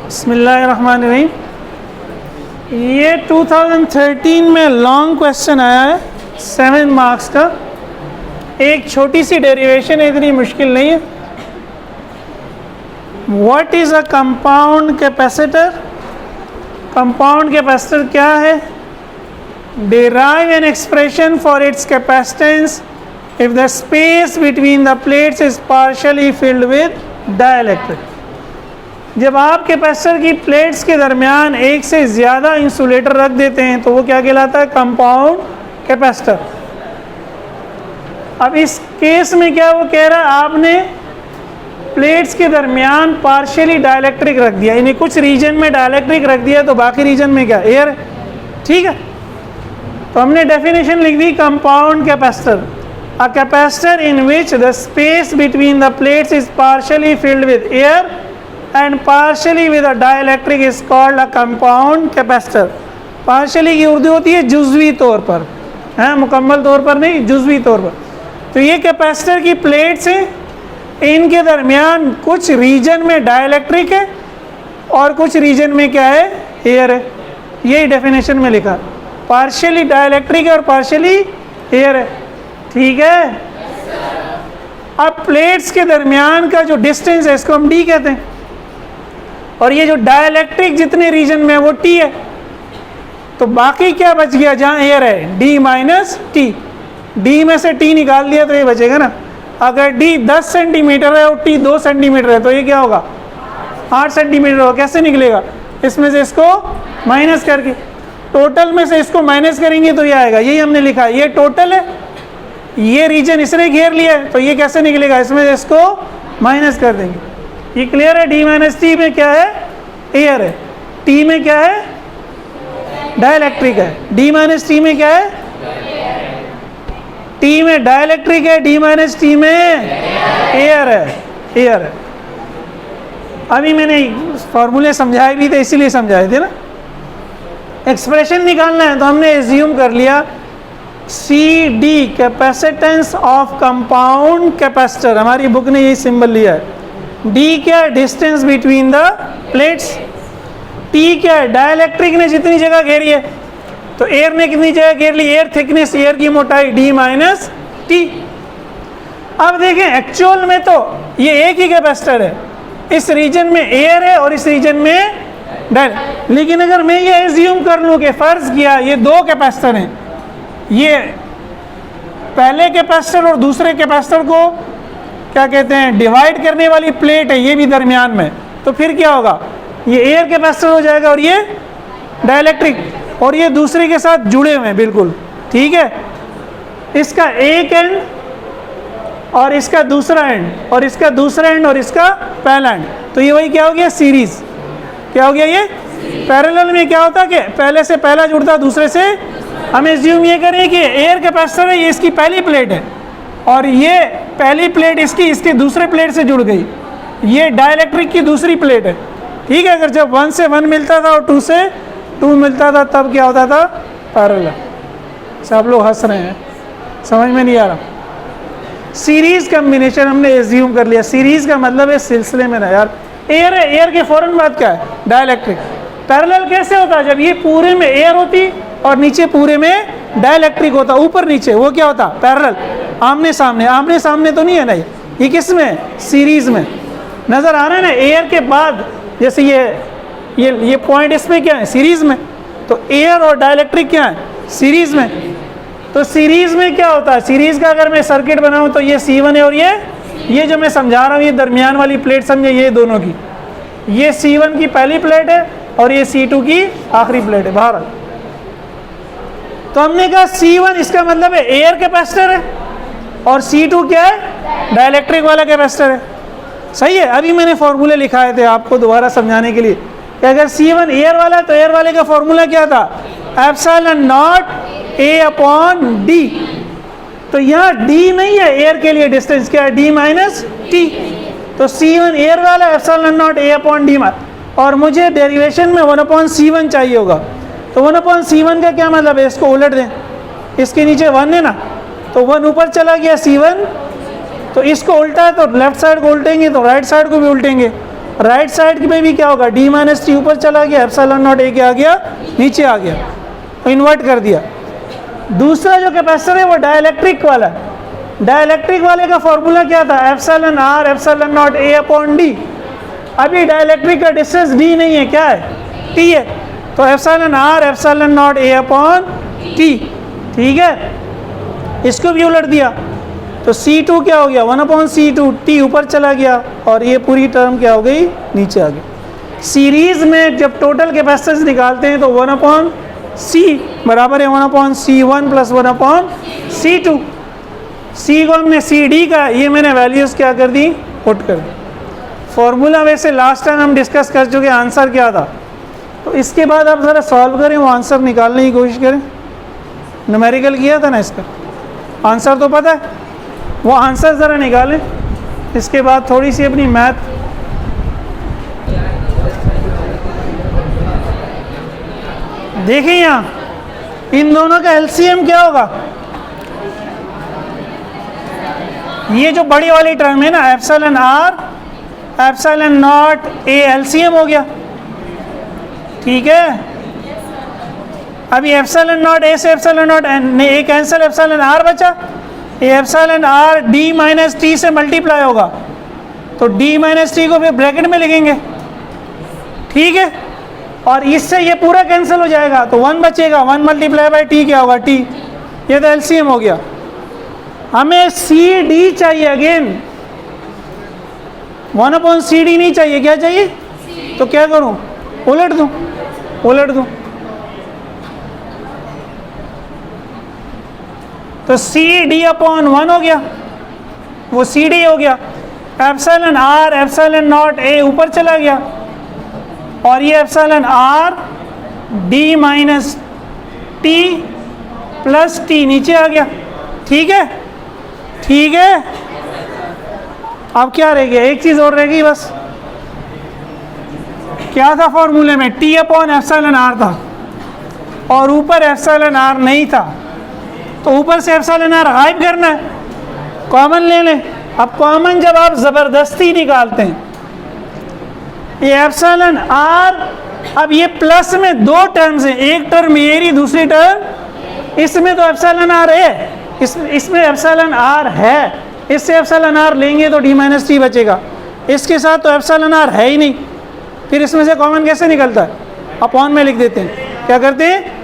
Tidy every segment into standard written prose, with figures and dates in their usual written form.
बिस्मिल्लाहिर्रहमानिर्रहीम। ये 2013 में लॉन्ग क्वेश्चन आया है 7 मार्क्स का। एक छोटी सी डेरिवेशन है, इतनी मुश्किल नहीं है। What is a compound capacitor? Compound capacitor क्या है? Derive an expression for its capacitance if the space between the plates is partially filled with dielectric. जब आप कैपेसिटर की प्लेट्स के दरमियान एक से ज़्यादा इंसुलेटर रख देते हैं तो वो क्या कहलाता है? Compound capacitor. अब इस केस में क्या वो कह रहा है, आपने प्लेट्स के दरमियान पार्शियली डाइलेक्ट्रिक रख दिया, यानी कुछ रीजन में डाइलेक्ट्रिक रख दिया तो बाकी रीजन में क्या? एयर है। ठीक है, तो हमने डेफिनेशन लिख the compound capacitor, a capacitor in which the space between the plates is partially filled with air and partially with a dielectric is called a compound capacitor. Partially की उर्दू होती है जुज़वी तौर पर, है मुकम्मल तौर पर नहीं, जुज़वी तौर पर। तो ये कैपेसिटर की प्लेट्स हैं, इनके दरमियान कुछ रीजन में डाइलेक्ट्रिक है और कुछ रीजन में क्या है? एयर है। यही डेफिनेशन में लिखा, पार्शियली डाइलेक्ट्रिक और पार्शियली एयर है। ठीक है, अब प्लेट्स के दरमियान का जो डिस्टेंस है इसको हम डी कहते हैं, और ये जो डाइलेक्ट्रिक जितने रीजन में है वो टी है। तो बाकी क्या बच गया? जहाँ एयर है डी माइनस टी, डी में से टी निकाल दिया तो ये बचेगा ना। अगर डी 10 सेंटीमीटर है और टी 2 सेंटीमीटर है तो ये क्या होगा? 8 सेंटीमीटर होगा। कैसे निकलेगा? इसमें से इसको माइनस करके, टोटल में से इसको माइनस करेंगे तो ये आएगा। यही हमने लिखा है, ये टोटल है, ये रीजन इसने घेर लिया है, तो ये कैसे निकलेगा? इसमें से इसको माइनस कर देंगे। ये क्लियर है? डी माइनस टी में क्या है? एयर है। टी में क्या है? डाइलेक्ट्रिक है। डी माइनस टी में क्या है? टी में डाइलेक्ट्रिक है, डी माइनस टी में एयर है। एयर है। अभी मैंने फॉर्मूले समझाए भी थे, इसीलिए समझाए थे ना। एक्सप्रेशन निकालना है तो हमने एज्यूम कर लिया C D capacitance of compound capacitor, हमारी बुक ने यही सिंबल लिया है। डी क्या है? Distance between the plates. T क्या है? डाइलेक्ट्रिक ने जितनी जगह घेरी है, तो एयर ने कितनी जगह घेर ली? एयर थिकनेस, एयर की मोटाई डी माइनस टी। अब देखें एक्चुअल में तो ये एक ही कैपेसिटर है, इस रीजन में एयर है और इस रीजन में डाइलेक्ट्रिक। लेकिन अगर मैं ये एज्यूम कर लूँ कि फ़र्ज़ किया ये दो कैपेसिटर हैं, ये पहले कैपेसिटर और दूसरे कैपेसिटर को क्या कहते हैं? डिवाइड करने वाली प्लेट है, ये भी दरमियान में, तो फिर क्या होगा? ये एयर कैपेसिटर हो जाएगा और ये डाइलेक्ट्रिक, और ये दूसरे के साथ जुड़े हुए हैं बिल्कुल। ठीक है, इसका एक एंड और इसका दूसरा एंड, और इसका दूसरा एंड और इसका पहला एंड, तो ये वही क्या हो गया? सीरीज। क्या हो गया? ये पैरेलल में क्या होता है कि पहले से पहला जुड़ता दूसरे से। हम एज्यूम ये करें कि एयर कैपेसिटर है, ये इसकी पहली प्लेट है और ये पहली प्लेट इसके दूसरे प्लेट से जुड़ गई, ये डाइलेक्ट्रिक की दूसरी प्लेट है। ठीक है, अगर जब 1 से 1 मिलता था और 2 से 2 मिलता था तब क्या होता था? पैरेलल। सब लोग हंस रहे हैं, समझ में नहीं आ रहा। सीरीज कम्बिनेशन हमने एज्यूम कर लिया। सीरीज का मतलब है सिलसिले में ना यार। एयर है, एयर के फ़ौरन बाद क्या है? डाइलेक्ट्रिक। पैरेलल कैसे होता? जब ये पूरे में एयर होती और नीचे पूरे में डाइलेक्ट्रिक होता, ऊपर नीचे, वो क्या होता? पैरेलल। आमने सामने, आमने सामने तो नहीं है ना। ये किस में? सीरीज में। नज़र आ रहा है ना? एयर के बाद जैसे ये पॉइंट इसमें क्या है? सीरीज में। तो एयर और डाइलेक्ट्रिक क्या है? सीरीज में। तो सीरीज में क्या होता है? सीरीज का अगर मैं सर्किट बनाऊं तो ये C1 है और ये जो मैं समझा रहा हूँ ये दरमियान वाली प्लेट समझे, ये दोनों की, ये C1 की पहली प्लेट है और ये C2 की आखिरी प्लेट है बाहर। तो हमने कहा C1 इसका मतलब है एयर कैपेसिटर है और C2 क्या है? डाइलेक्ट्रिक वाला कैपेसिटर है। सही है। अभी मैंने फॉर्मूले लिखाए थे आपको दोबारा समझाने के लिए कि अगर C1 एयर वाला है तो एयर वाले का फॉर्मूला क्या था? Epsilon not A upon D. तो यहाँ डी नहीं है, एयर के लिए डिस्टेंस क्या है? D minus T. तो C1 एयर वाला, epsilon not A upon D, और मुझे डेरिवेशन में 1 अपॉन C1 चाहिए होगा। तो 1 अपॉन C1 का क्या मतलब है? इसको उलट दें, इसके नीचे 1 है ना, तो 1 ऊपर चला गया C1, तो इसको उल्टा है तो लेफ्ट साइड को उल्टेंगे तो राइट साइड को भी उल्टेंगे, राइट साइड में भी क्या होगा, डी माइनस टी ऊपर चला गया, एप्सिलॉन नॉट ए क्या आ गया, नीचे आ गया, तो इन्वर्ट कर दिया। दूसरा जो कैपेसिटर है वो डाइलेक्ट्रिक वाला है। डाइलेक्ट्रिक वाले का फॉर्मूला क्या था, epsilon R epsilon naught A upon D. अभी डाइलेक्ट्रिक का डिस्टेंस डी नहीं है, क्या है, टी है, तो epsilon R epsilon naught A upon T. ठीक है, इसको भी उलट दिया तो C2 क्या हो गया, 1/C2, टी ऊपर चला गया और ये पूरी टर्म क्या हो गई, नीचे आ गई। सीरीज में जब टोटल कैपेसिटेंस निकालते हैं तो 1/C बराबर है 1/C1 प्लस 1/C2। C को हमने CD का, ये मैंने वैल्यूज़ क्या कर दी, पुट कर दी। फॉर्मूला वैसे लास्ट टाइम हम डिस्कस कर चुके, आंसर क्या था, तो इसके बाद आप ज़रा सॉल्व करें, वो आंसर निकालने की कोशिश करें। न्यूमेरिकल किया था ना इसका, आंसर तो पता है, वो आंसर ज़रा निकालें। इसके बाद थोड़ी सी अपनी मैथ देखें। यहाँ इन दोनों का एलसीएम क्या होगा, ये जो बड़ी वाली टर्म है ना, epsilon R epsilon naught A, LCM हो गया। ठीक है, अभी एप्सिलॉन नॉट ए से epsilon naught A cancel, epsilon R बचा, ये epsilon R D minus T से मल्टीप्लाई होगा, तो डी माइनस टी को फिर ब्रैकेट में लिखेंगे। ठीक है, और इससे ये पूरा कैंसिल हो जाएगा तो 1 बचेगा, 1 मल्टीप्लाई बाई टी क्या होगा, टी। ये तो एलसीएम हो गया। हमें सी डी चाहिए, अगेन 1/CD नहीं चाहिए, क्या चाहिए, तो क्या करूं, उलट दूं, उलट दूं, तो CD/1 हो गया, वो CD हो गया। Epsilon R epsilon naught A ऊपर चला गया और ये epsilon R D minus T plus T नीचे आ गया। ठीक है, ठीक है, अब क्या रह गया, एक चीज़ और रह गई बस, क्या था फॉर्मूले में, T/एप्सिलॉन आर था और ऊपर एप्सिलॉन आर नहीं था, तो ऊपर से एप्सिलॉन आर गायब करना है, कॉमन ले लें। अब कॉमन जब आप ज़बरदस्ती निकालते हैं, ये एप्सिलॉन आर, अब ये प्लस में दो टर्म्स हैं, एक टर्म मेरी, दूसरी टर्म इसमें, तो एप्सिलॉन आर है, इसमें एप्सिलॉन आर है, इससे एप्सिलॉन आर लेंगे तो डी माइनस टी बचेगा, इसके साथ तो एप्सिलॉन आर है ही नहीं, फिर इसमें से कॉमन कैसे निकलता है, अपॉन में लिख देते हैं। क्या करते हैं,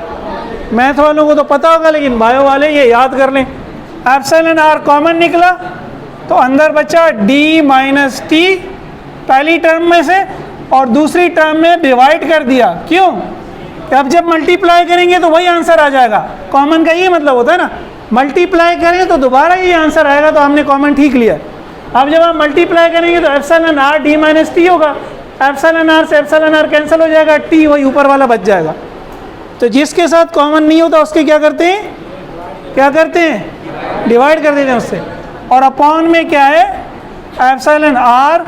मैथ वालों को तो पता होगा लेकिन बायो वाले ये याद कर लें। एप्सिलॉन आर कॉमन निकला तो अंदर बचा डी माइनस टी पहली टर्म में से, और दूसरी टर्म में डिवाइड कर दिया। क्यों, कि अब जब मल्टीप्लाई करेंगे तो वही आंसर आ जाएगा। कॉमन का ये मतलब होता है ना, मल्टीप्लाई करें तो दोबारा ये आंसर आएगा, तो हमने कॉमन ठीक लिया। अब जब आप मल्टीप्लाई करेंगे तो epsilon R D minus T होगा, एप्सिलॉन आर से एप्सिलॉन आर कैंसिल हो जाएगा, टी वही ऊपर वाला बच जाएगा। तो जिसके साथ कॉमन नहीं होता उसके क्या करते हैं, क्या करते हैं, डिवाइड कर देते हैं उससे, और अपॉन में क्या है, एप्सिलॉन आर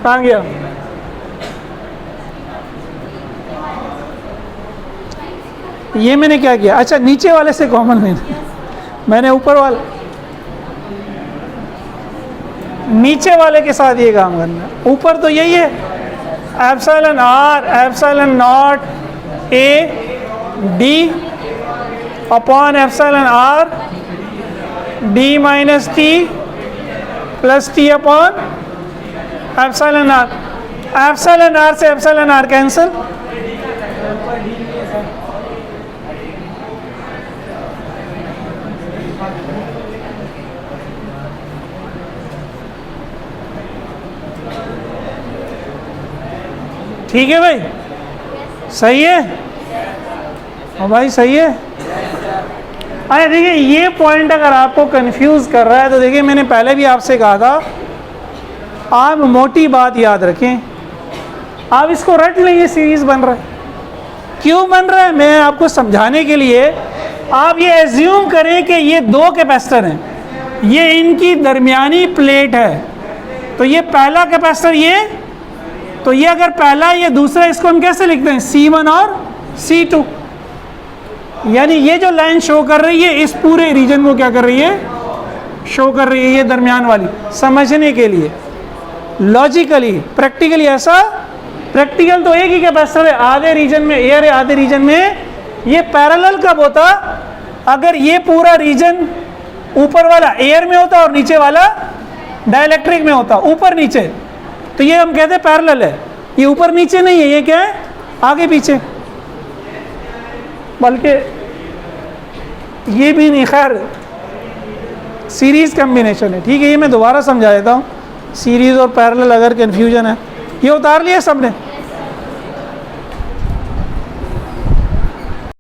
आ गया। ये मैंने क्या किया, अच्छा नीचे वाले से कॉमन लेना, मैंने ऊपर वाले, नीचे वाले के साथ ये काम करना है। ऊपर तो यही है, epsilon R epsilon naught A D upon epsilon R D minus T plus T upon epsilon R. Epsilon R से एप्सिलॉन आर कैंसिल, ठीक है भाई, सही है, हाँ भाई सही है। अरे देखिए, ये पॉइंट अगर आपको कंफ्यूज कर रहा है तो देखिए, मैंने पहले भी आपसे कहा था, आप मोटी बात याद रखें, आप इसको रट लें, ये सीरीज बन रहा है। क्यों बन रहा है, मैं आपको समझाने के लिए, आप ये एज्यूम करें कि ये दो कैपेसिटर हैं, ये इनकी दरमियानी प्लेट है, तो ये पहला कैपेसिटर ये, तो ये अगर पहला, ये दूसरा, इसको हम कैसे लिखते हैं, C1 और C2। यानी ये जो लाइन शो कर रही है इस पूरे रीजन को क्या कर रही है, शो कर रही है, ये दरमियान वाली, समझने के लिए। लॉजिकली, प्रैक्टिकली ऐसा, प्रैक्टिकल तो एक ही कैपेसिटर है, आधे रीजन में एयर है, आधे रीजन में ये पैरेलल कब होता, अगर ये पूरा रीजन ऊपर वाला एयर में होता और नीचे वाला डाइलेक्ट्रिक में होता, ऊपर नीचे, तो ये हम कहते हैं पैरेलल है। ये ऊपर नीचे नहीं है, ये क्या है, आगे पीछे, बल्कि ये भी नहीं, खैर सीरीज कॉम्बिनेशन है। ठीक है, ये मैं दोबारा समझा देता हूँ, सीरीज और पैरेलल अगर कन्फ्यूजन है, ये उतार लिया सबने।